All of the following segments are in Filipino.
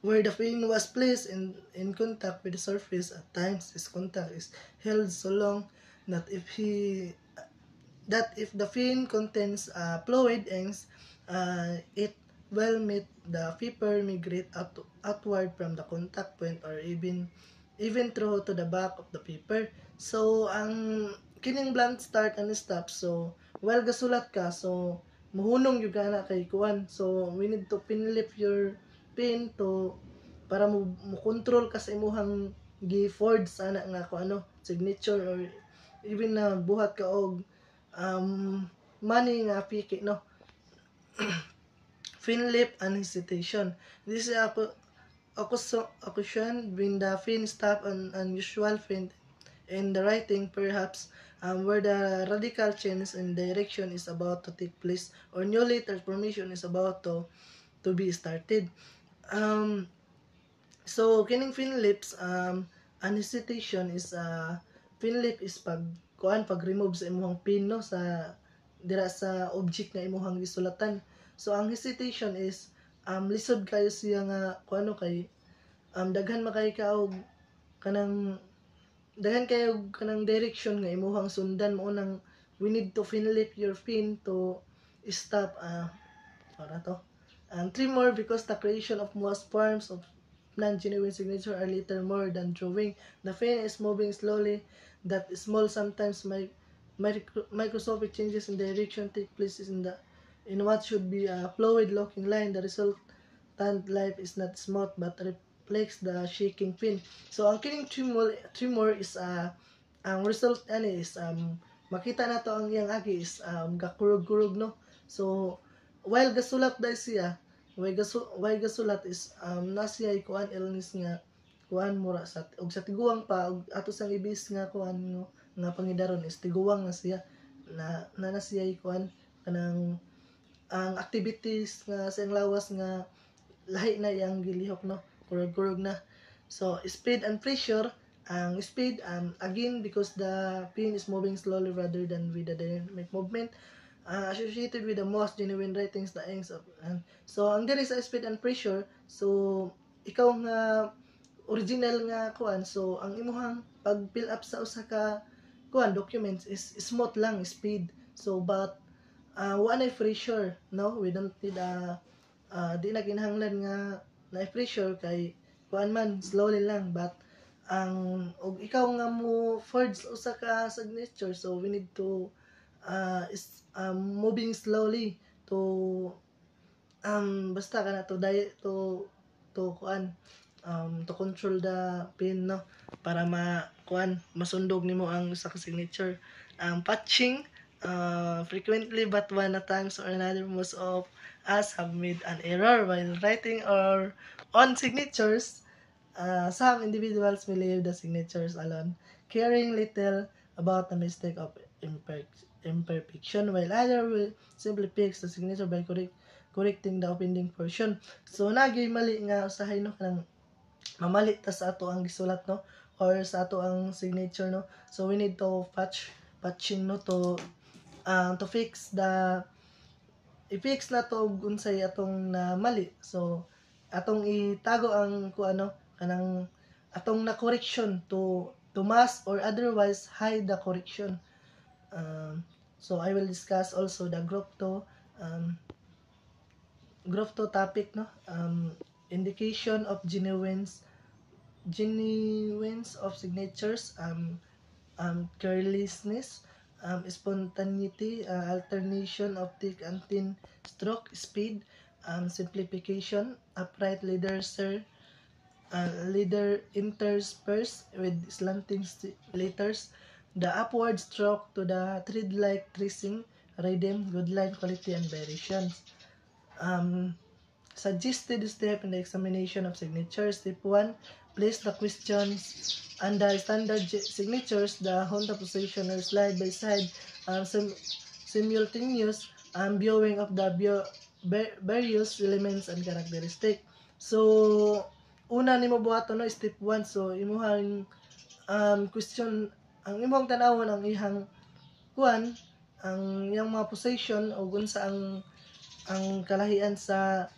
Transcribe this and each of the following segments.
where the pin was placed in contact with the surface. At times, this contact is held so long that if the fin contains fluid ends, it will meet the paper migrate outward from the contact point or even through to the back of the paper. So ang kining blunt start and stop, so while gasulat ka, so muhunong yung gana kay kuan, so we need to pinlip your pin to para mo control ka sa imuhang gi-forge sana nga ko ano signature, or even na buhat ka og money nga piki no. Fin lip and hesitation. This is occasion when the fin stop an unusual fin in the writing, perhaps where the radical change in direction is about to take place or new letter formation is about to be started. So kining fin lips and hesitation is fin lip is pag remove sa imong pin no sa dira sa object nga imong gisulatan. So ang hesitation is lisod kayo siya nga kuano kay daghan makay ka og kanang daghan kayo kanang direction nga imong sundan mo nang we need to finlip your pin to stop para to tremor, because the creation of most forms of non-genuine signature are little more than drawing. The pen is moving slowly. That small, sometimes microscopic changes in direction take place in what should be a fluid-looking line. The resultant life is not smooth but reflects the shaking pin. So ang kining tremor is ang result ani is makita na to ang iyang agi is gakurog-kurog no. So while gasulat dahil siya, why gasulat is nasiya kuan illness nga kuan mura sa og sa tiguang pa og ato sang ibis nga kuan no, nga pangidaron is tiguang na siya na nasiya kuan kanang ang activities nga sa lawas nga lahi na yang gilihok no, kurog-kurog na. So speed and pressure, ang speed again because the pin is moving slowly rather than with the dynamic movement, associated with the most genuine writings the ends of so ang diri sa speed and pressure, so ikaw nga original nga kuan, so ang imuhang pag fill up sa usa ka kuan documents is smooth lang speed, so but wa na pressure no, we don't need di na kinahanglan nga na pressure kay kuan man slowly lang, but ang og ikaw nga mo forge usa ka signature, so we need to is moving slowly to basta kana to kuan to control the pin no, para kuan masundog nimo ang sa signature. Patching, frequently but one at times or another, most of us have made an error while writing or on signatures. Some individuals may leave the signatures alone, caring little about the mistake of imperfection, while others will simply fix the signature by correcting the offending portion. So nagay mali nga usahay no, kanang mamali ta sa ato ang gisulat no, or sa ato ang signature no. So we need to patching no to fix i-fix na to unsay atong na mali. So atong itago ang kuano kanang atong na correction to mask or otherwise hide the correction. So I will discuss also the group 2 topic no, indication of genuines of signatures, carelessness, spontaneity, alternation of thick and thin stroke, speed, simplification, upright leader interspersed with slanting letters, the upward stroke to the thread-like tracing, rhythm, good line quality, and variations. Suggested step in the examination of signatures. Step 1, place the questions under standard signatures, the Honda position or slide by side, simultaneous viewing of the various elements and characteristic. So una nimo buhaton no, step 1, so imuhang question, ang imong tanawon ang ihang kuan, ang iyang mga position o unsa ang kalahian sa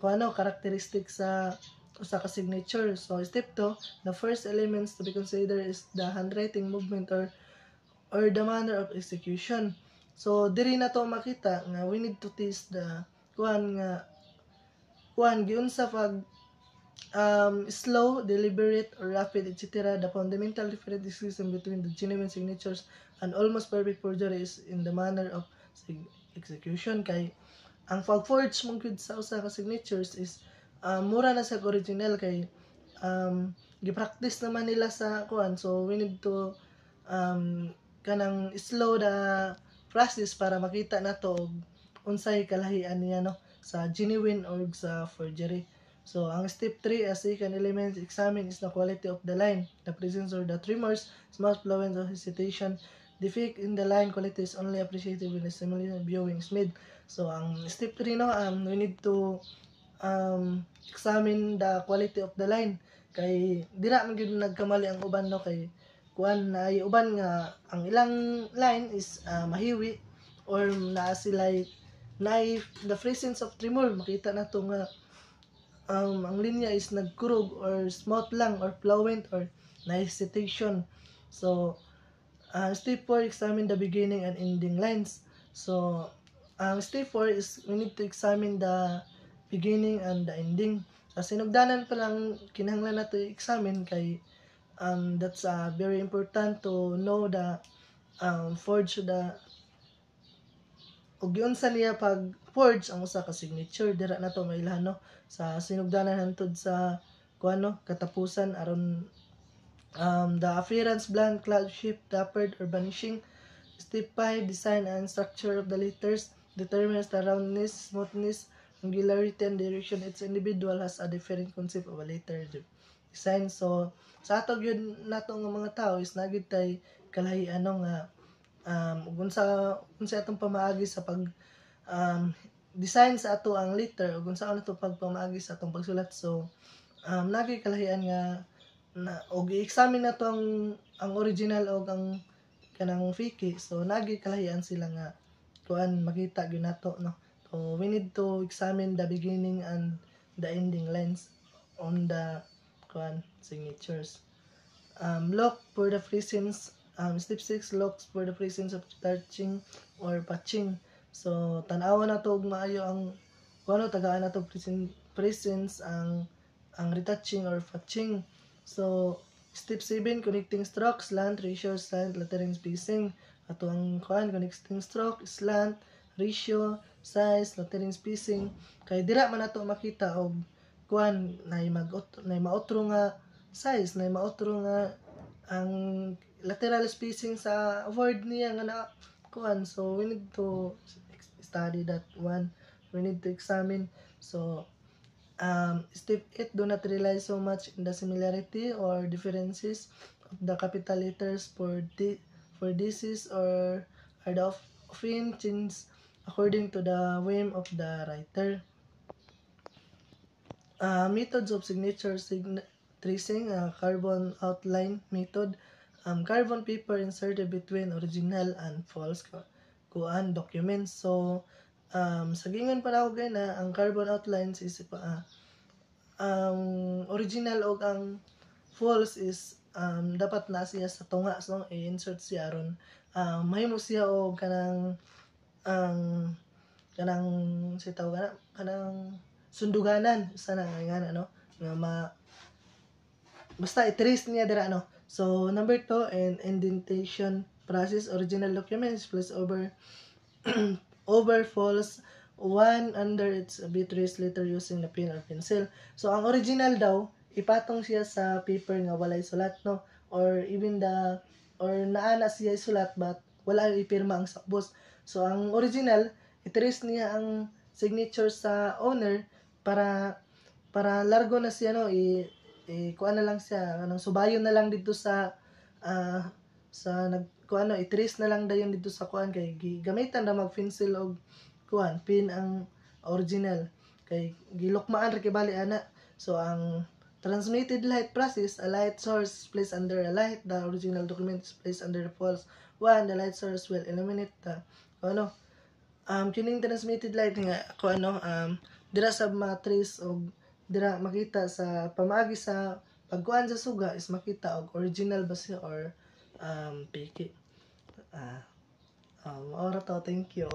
kuano characteristic sa usa ka signature. So step 2, the first elements to be considered is the handwriting movement or the manner of execution. So diri na to makita nga we need to test the kuan giunsa pag slow, deliberate, or rapid, etc. The fundamental difference distinction between the genuine signatures and almost perfect forgery is in the manner of execution. Kay ang pag-forge mong gyud sa usa ka signatures is mura na sa original kay gi-practice naman nila sa kuan. So we need to kanang slow the process para makita nato og unsay kalahian niya no sa genuine or sa forgery. So, ang step 3 as second element examine is the quality of the line, the presence or the tremors, small flowings or hesitation. Defect in the line quality is only appreciated when the simulation viewing is made. So, ang step 3 no, we need to examine the quality of the line. Kay dira man gyud nagkamali ang uban no kay kuan na ay uban nga ang ilang line is mahiwi or naa sila na the presence of tremor makita na to nga ang linya is nagkurog or smooth lang or fluent or na hesitation. So step 4 examine the beginning and ending lines. So step 4 is we need to examine the beginning and the ending. Sa sinugdanan pa lang kinahanglan nato i-examine kay that's very important to know the forge the ug giunsa niya pag forge ang usa ka signature dira na to mailhan no sa sinugdanan hantod sa kuano katapusan aron the appearance blank cloud shift tapered or vanishing. Step 5 design and structure of the letters determines the roundness, smoothness, angularity and direction. Each individual has a different concept of a letter design. So sa ato gyud nato nga mga tao is nagid tay kalahi ano nga unsa atong pamaagi sa pag design sa ato ang letter ug unsa ato pagpamaagi sa atong pagsulat. So nagay kalahian nga na og i-examine nato ang original og ang kanang fake. So nagay kalahian sila nga kuan makita gyud nato no. So we need to examine the beginning and the ending lines on the kuan signatures. Look for the presence step 6 looks for the presence of touching or patching. So tan-awan na to og maayo ang kuno tagaan na to presence ang retouching or patching. So step 7 connecting stroke, slant, ratio, slant, lettering spacing. Ato ang kuan connecting stroke, slant, ratio, size, lettering spacing. Kay dira man nato makita og kuan nay maotro nga size na maotro nga ang lateral spacing sa word niya nga na kuan. So we need to study that one, we need to examine. So step 8 do not rely so much in the similarity or differences of the capital letters for disease or are often changed according to the whim of the writer. Methods of signature tracing, carbon outline method, carbon paper inserted between original and false kuan documents. So sa gingon pa ako gay na ang carbon outlines is ang original o ang false is dapat na siya sa tunga, so i-insert siya aron mahimo siya og kanang sitaw kanang sunduganan sana nga no nga basta i-trace niya dira no. So number 2 and indentation process, original documents place over over false one under its be traced letter using the pen or pencil. So ang original daw ipatong siya sa paper nga walay sulat no, or even or naana siya sulat but wala ipirma ang sakbos. So ang original i-trace niya ang signature sa owner para largo na siya no, kuan na lang siya anong subayon na lang dito sa kuan no, i-trace na lang dayon dito sa kuan kay gigamitan ra mag pencil og kuan pin ang original kay gilukmaan ra kay bali ana. So ang transmitted light process, a light source placed under a light, the original document is placed under the false one, the light source will illuminate the kining transmitted light nga dira sa matrace og dira makita sa pamaagi sa pagkuan sa suga is makita og original ba siya or fake. Maura to, thank you.